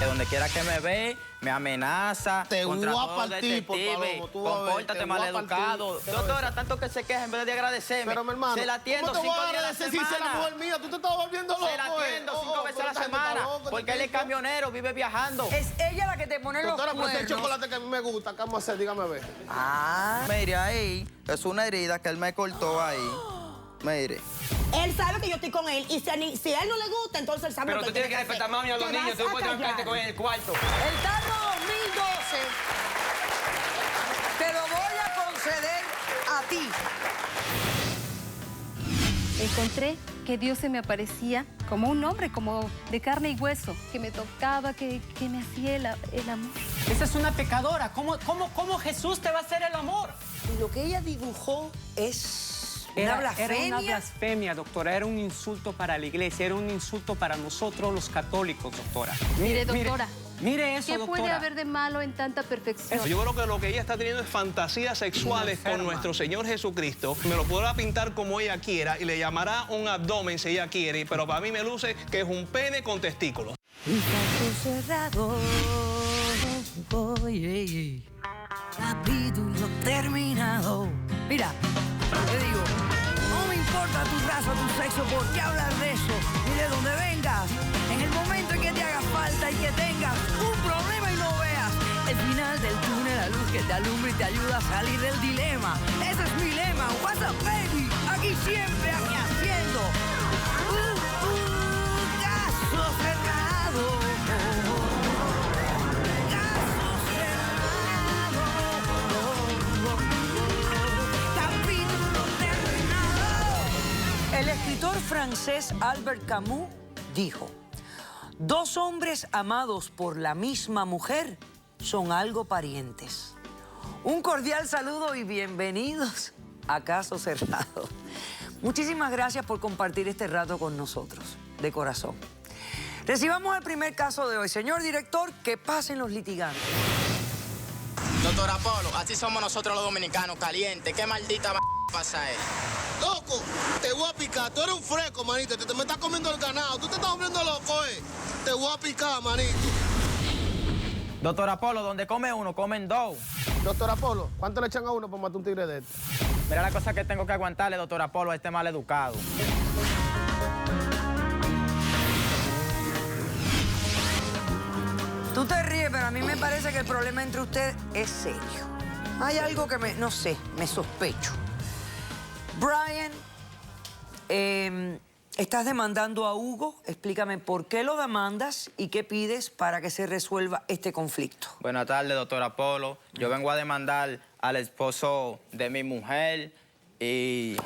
Que donde quiera que me ve, me amenaza. Te contra voy a todos los partir, por detectives. Palomo, tú vas a ver, Compórtate te voy a maleducado. partir. Doctora, tanto que se queja en vez de agradecerme. Pero, mi hermano, se la atiendo ¿cómo te 5 voy a días a la agradecer si es la semana. mujer mía? Tú te estás volviendo loco, Se la atiendo 5 veces a la semana. Porque él es camionero, vive viajando. Es ella la que te pone los Doctora, pero ese cuernos. chocolate que a mí me gusta, ¿qué vamos a hacer? Dígame a ver. Ah. Mire ahí, es una herida que él me cortó ahí. Mire. Él sabe que yo estoy con él y si a él no le gusta, entonces él sabe Pero lo que tú tienes que tiene respetar, hacer. mami, a los Te niños. vas Tú a puedes quedarte callar. con él en el cuarto. El carro 2012 te lo voy a conceder a ti. Encontré que Dios se me aparecía como un hombre, como de carne y hueso, que me tocaba, que me hacía el amor. Esa es una pecadora. ¿Cómo Jesús te va a hacer el amor? Lo que ella dibujó es una Era blasfemia. una blasfemia, doctora. Era un insulto para la iglesia, era un insulto para nosotros los católicos, doctora. Mire, doctora. Mire eso, ¿Qué doctora. puede haber de malo en tanta perfección? Yo creo que lo que ella está teniendo es fantasías sexuales con nuestro Señor Jesucristo. Me lo podrá pintar como ella quiera y le llamará un abdomen si ella quiere, pero para mí me luce que es un pene con testículos. Cerrado. Capítulo terminado. Mira, te digo, no me importa tu raza, tu sexo, por qué hablar de eso, ni de dónde vengas. En el momento en que te haga falta y que tengas un problema y no veas el final del túnel, la luz que te alumbra y te ayuda a salir del dilema. Ese es mi lema. What's up, baby? Aquí siempre, aquí haciendo. Caso cerrado. El escritor francés Albert Camus dijo: dos hombres amados por la misma mujer son algo parientes. Un cordial saludo y bienvenidos a Caso Cerrado. Muchísimas gracias por compartir este rato con nosotros, de corazón. Recibamos el primer caso de hoy. Señor director, que pasen los litigantes. Doctor Apolo, así somos nosotros los dominicanos, calientes. ¿Qué maldita pasa él? Loco, te voy a picar. Tú eres un fresco, manito. Te me estás comiendo el ganado. Tú te estás volviendo loco, Te voy a picar, manito. Doctor Apolo, donde come uno, comen dos. Doctor Apolo, ¿cuánto le echan a uno por matar un tigre de este? Mira la cosa que tengo que aguantarle, doctor Apolo, a este mal educado. Tú te ríes, pero a mí me parece que el problema entre ustedes es serio. Hay algo que no sé, me sospecho. Brian, estás demandando a Hugo. Explícame por qué lo demandas y qué pides para que se resuelva este conflicto. Buenas tardes, doctor Apolo. Yo vengo a demandar al esposo de mi mujer y...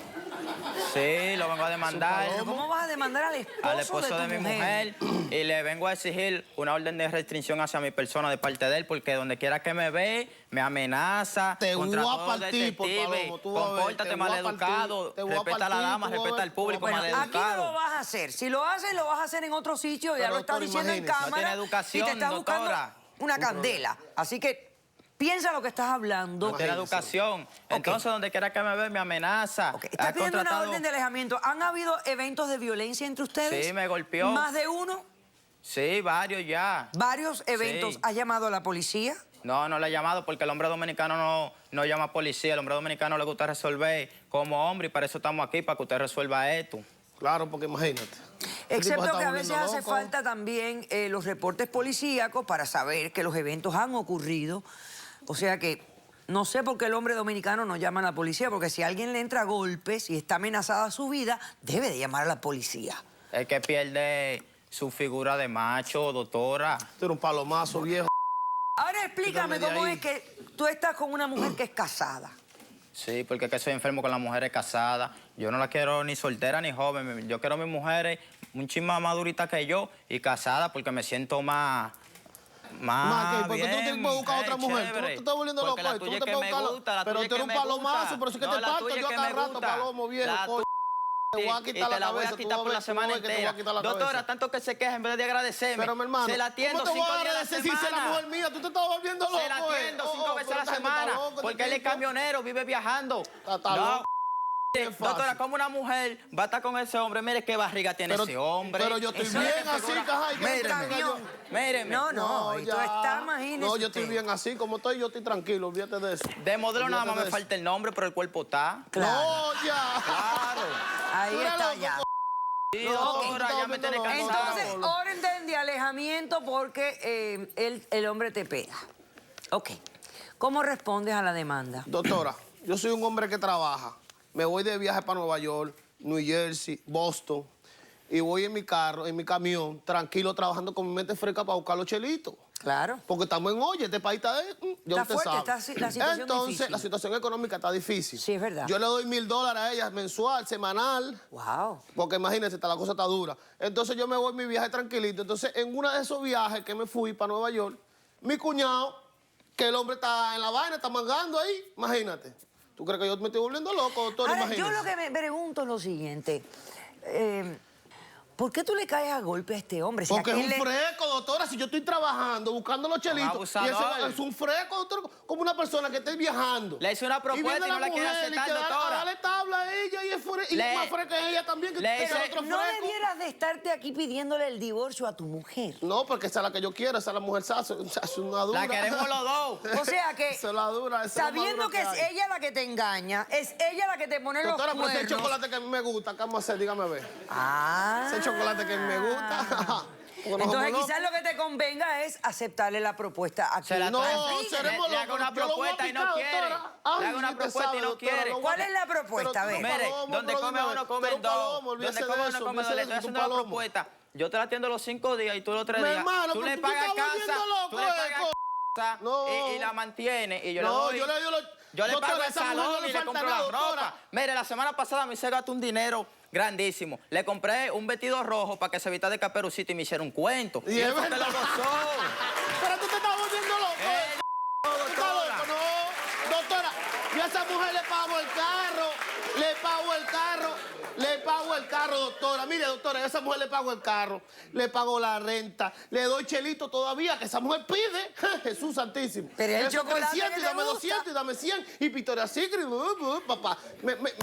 Sí, lo vengo a demandar. ¿Cómo vas a demandar al esposo de mi mujer? Y le vengo a exigir una orden de restricción hacia mi persona de parte de él, porque donde quiera que me ve, me amenaza. Te contra voy a todos los partir, por detectives. Palomo, tú vas a ver, Compórtate te voy a maleducado. partir, te voy a Respeta a la partir, dama, tú vas a respeta ver. al público Bueno, aquí no maleducado. lo vas a hacer. Si lo haces, lo vas a hacer en otro sitio. Ya Pero, lo estás doctor, diciendo en imagínese. cámara. No tiene educación, y te estás buscando doctora. una candela. Así que piensa lo que estás hablando. No tiene educación. Entonces, donde quiera que me ve, me amenaza. Okay. Estás pidiendo una orden de alejamiento. ¿Han habido eventos de violencia entre ustedes? Sí, me golpeó. ¿Más de uno? Sí, varios ya. ¿Varios eventos? Sí. ¿Has llamado a la policía? No, no le he llamado porque el hombre dominicano no llama a policía. El hombre dominicano le gusta resolver como hombre y para eso estamos aquí, para que usted resuelva esto. Claro, porque imagínate. Excepto que a veces hace falta también los reportes policíacos para saber que los eventos han ocurrido. O sea que no sé por qué el hombre dominicano no llama a la policía, porque si a alguien le entra a golpes y está amenazada su vida, debe de llamar a la policía. Es que pierde su figura de macho, doctora. Tú eres un palomazo, viejo. Ahora explícame cómo es que tú estás con una mujer que es casada. Sí, porque es que soy enfermo con las mujeres casadas. Yo no la quiero ni soltera ni joven. Yo quiero a mis mujeres un chin más maduritas que yo y casada porque me siento más porque tú tienes que buscar a otra mujer. Tú te estás volviendo loco. La Tú tuya no te que puedes me buscar. gusta, la Pero tuya tú eres que un me palomazo, gusta. por eso es que No, te la parto tuya yo que cada me rato, gusta. palomo, viejo. Te voy a quitar la cabeza. Y te la voy a quitar por la semana entera. Doctora, tanto que se queja en vez de agradecerme. Pero, mi hermano, se la atiendo ¿cómo te 5 voy a días a la agradecer si es la mujer semana. mía? Tú te estás volviendo loco. Se la atiendo 5 veces a la semana. Porque él es camionero, vive viajando. No. Doctora, ¿cómo una mujer va a estar con ese hombre? Mire qué barriga tiene ese hombre. Pero yo estoy Eso bien es que así, figura- caja. Míreme. No, no, y tú estás, imagínese No, yo estoy usted. bien así, como estoy, yo estoy tranquilo, olvídate de eso. De modelo nada más Olvídate me de falta el nombre, pero el cuerpo está. Claro. No, ya. Claro. Ahí Tú eres está loco, ya. Sí, No, doctora, tú ya me estás tiene viendo cansado. Entonces, orden de alejamiento porque el hombre te pega. Ok. ¿Cómo respondes a la demanda? Doctora, yo soy un hombre que trabaja. Me voy de viaje para Nueva York, New Jersey, Boston. Y voy en mi carro, en mi camión, tranquilo, trabajando con mi mente fresca para buscar los chelitos. Claro. Porque estamos en olla, este país está ya Está usted fuerte, sabe. está la situación Entonces, difícil. la situación económica está difícil. Sí, es verdad. Yo le doy $1000 a ella mensual, semanal. Wow. Porque imagínense, la cosa está dura. Entonces yo me voy en mi viaje tranquilito. Entonces, en uno de esos viajes que me fui para Nueva York, mi cuñado, que el hombre está en la vaina, está mangando ahí, imagínate. ¿Tú crees que yo me estoy volviendo loco, doctor? Ahora, Imagínese. yo lo que me pregunto es lo siguiente. ¿Por qué tú le caes a golpe a este hombre? Si Porque a es quién un le- fresco, doctora. Si yo estoy trabajando, buscando los chelitos, y abusador. ese es un fresco, doctor, como una persona que esté viajando. Le hice una propuesta viene y no la quiere mujer aceptar, que da- doctora. a darle tabla a ella y es y más fresca que ella también, que le el hice- otro No fresco. debieras de estarte aquí pidiéndole el divorcio a tu mujer. No, porque esa es la que yo quiero, esa es la mujer saso, es una dura. La queremos los dos. O sea que, Esa es la dura, esa es la más sabiendo dura que es hay. ella la que te engaña, es ella la que te pone Doctora, los pero ese cuernos. chocolate que a mí me gusta, ¿qué vamos a hacer? Dígame a ver. Ah. Ese chocolate que a mí me gusta. Porque no Entonces somos quizás lo que te convenga es aceptarle la propuesta a Se quien la No, transfiere. seremos Le hago locos. una Yo lo voy a propuesta y no picar, quiere. doctora. Ay, Le hago una usted propuesta sabe, y no doctora, quiere. lo voy a- ¿Cuál es la propuesta? Pero A ver. tú Mire, palomo, donde pero come dime, uno, tú comen eres un dos. palomo, olvídese Donde come de uno, eso, come dos. olvídese Le de estoy eso, haciendo tú una palomo. propuesta. Yo te la atiendo los 5 días y tú los 3 Mi días. hermano, Tú pero le tú pagas estás casa, volviendo loco, tú le pagas casa No. y la mantienes. Y yo le No, doy... yo le doy los... Yo le Doctora, pago el esa mujer no salón le y le falta compro nada, la doctora. ropa. Mire, la semana pasada me hice gastar un dinero grandísimo. Le compré un vestido rojo para que se evitara de Caperucita y me hiciera un cuento. Y es él fue que verdad. lo gozó. Pero tú te estás volviendo loco. Tú estás loco, no. Doctora, yo a esa mujer le pago el carro, doctora. Mire, doctora, a esa mujer le pago el carro, le pago la renta, le doy chelito todavía, que esa mujer pide. Jesús santísimo. Pero el Eso chocolate 300 que y te dame gusta. 200 y dame 100 y Victoria's Secret, papá,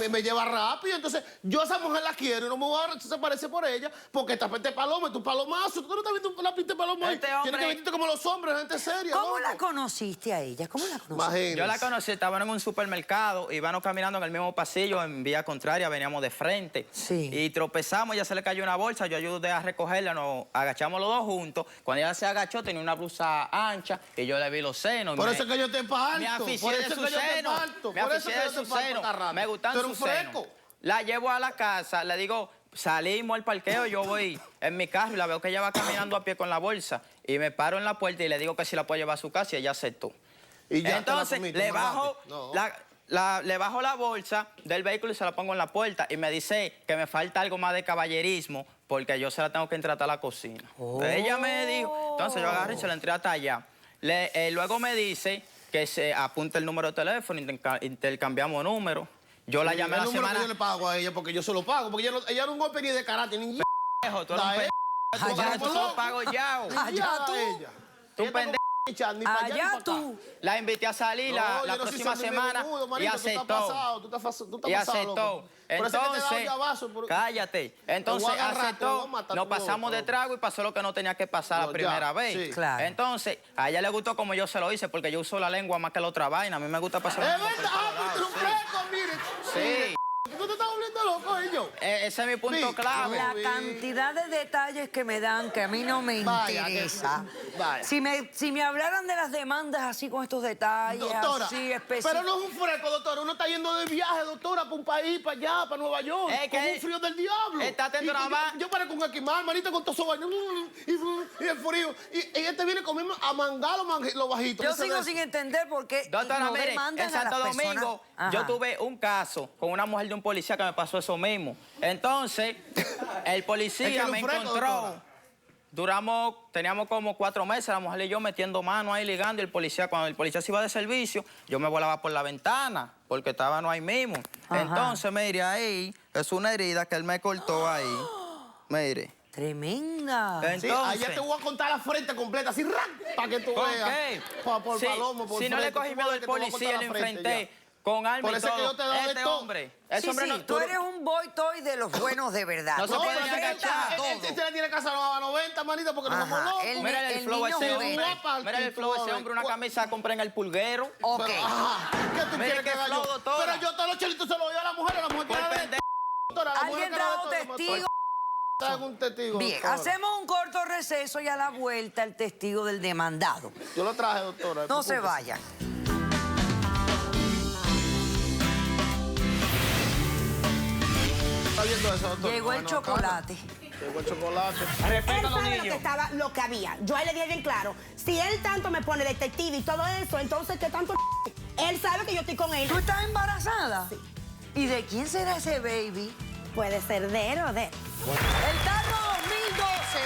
me lleva rápido. Entonces, yo a esa mujer la quiero y no me voy a desaparecer por ella porque esta peste paloma, tu palomazo. Tú no estás viendo la pinte paloma ahí. Este Tienes hombre- que vestirte como los hombres, gente seria. ¿Cómo la loco. conociste a ella? ¿Cómo la conociste? Imagínese. Yo la conocí, estábamos en un supermercado, íbamos caminando en el mismo pasillo, en vía contraria, veníamos de frente. Sí. Y tropezamos, ya se le cayó una bolsa, yo ayudé a recogerla, nos agachamos los dos juntos. Cuando ella se agachó, tenía una blusa ancha y yo le vi los senos. Por eso es que yo te parto. Me Por aficié de eso es sus que yo te senos. parto. Me Por eso aficié es que de yo te sus parto senos. cada rato. Me gustan Tú eres sus un senos. fresco. La llevo a la casa, le digo, salimos al parqueo, yo voy en mi carro y la veo que ella va caminando a pie con la bolsa. Y me paro en la puerta y le digo que si la puedo llevar a su casa y ella aceptó. Y ya, Entonces, te la comiste, le bajo, mangate. No. le bajo la bolsa del vehículo y se la pongo en la puerta. Y me dice que me falta algo más de caballerismo porque yo se la tengo que entrar hasta la cocina. Entonces, ella me dijo, entonces yo agarré y se la entré hasta allá. Luego me dice que se apunte el número de teléfono, intercambiamos números. Yo la llamé el la número semana... que yo le pago a ella porque yo se lo pago. Porque ella no es un golpe ni de carácter, ni Pendejo, tú eres un Da, pendejo, Allá tú tú. lo pago ya. Allá tú. Ella. Tú Ella pendejo. está con ni para allá ni Allá para acá. tú. La invité a salir la yo no soy próxima San semana Menudo, y manito, tú aceptó. estás pasado, tú estás Y pasado, aceptó. loco. Por eso es que te he dado Entonces, llavazo, por- cállate. Entonces Te voy a agarrar, te voy aceptó, a matar, nos tú, pasamos de loco. trago y pasó lo que no tenía que pasar No, la primera ya, vez. sí. Claro. Entonces, a ella le gustó como yo se lo hice porque yo uso la lengua más que la otra vaina. A mí me gusta pasar la Es lengua por verdad, todos pero tú eres un lados, fresco, mire. Sí. Tú te estás volviendo loco, ellos. Ese es mi punto Sí. clave. La cantidad de detalles que me dan que a mí no me Vaya, interesa. vaya. Si me hablaran de las demandas así con estos detalles, Doctora, así pero específicos. no es un fresco, doctora. Uno está yendo de viaje, doctora, para un país, para allá, para Nueva York. Es que con un frío del diablo. está atento Y nada más. Yo parezco un esquimal, manita, con todo eso vaina. Y el frío. Y ella te viene conmigo a mangar lo bajito. Yo Ese sigo de- sin entender por qué Doctora, no mire, demandan en a las Santo personas. Domingo Ajá. yo tuve un caso con una mujer de un policía que me pasó eso mismo. Entonces, el Es que policía es un me fresco, encontró. Teníamos como 4 meses, la mujer y yo metiendo mano ahí, ligando, y cuando el policía se iba de servicio, yo me volaba por la ventana, porque estábamos ahí mismo. Ajá. Entonces, mire, ahí es una herida que él me cortó ahí. Mire. Tremenda. Sí, Entonces, allá te voy a contar la frente completa, así, para que tú ¿por veas. qué? Por Sí, palomo, por si no le frente. cogí Tú miedo vas a ver al que te voy a policía, contar le la frente enfrenté. ya. Con arma Por y eso es que todo. yo te he dado de Este todo. hombre, Sí, ese hombre sí, no... tú eres un boy toy de los buenos de verdad. No se Tú puede te ni enfrentas agachar. a todo. Este le tiene casado a 90, manita, porque no somos Ajá, locos. él- Mira el flow niño ese joven. hombre. Guapa, Mira el flow ese hombre, una camisa compré en el pulguero. Ok. Pero, ajá, ¿qué tú Mire quieres qué que haga flow, yo? doctora. Pero yo todos los chelitos se los doy a la mujer Por quiere pendejo. doctora, la mujer ¿Alguien que trajo la doctora, testigo? Traen un testigo, Bien, doctora. hacemos un corto receso y a la vuelta el testigo del demandado. Yo lo traje, doctora. No se preocúpese. vayan. ¿Está viendo eso, doctora? Llegó el Bueno, chocolate. Llegó el chocolate. Él sabe lo que había. Yo a él le dije bien claro. Si él tanto me pone detective y todo eso, entonces ¿qué tanto? Él sabe que yo estoy con él. ¿Tú estás embarazada? Sí. ¿Y de quién será ese baby? Puede ser de él o de él. El Tarro 2012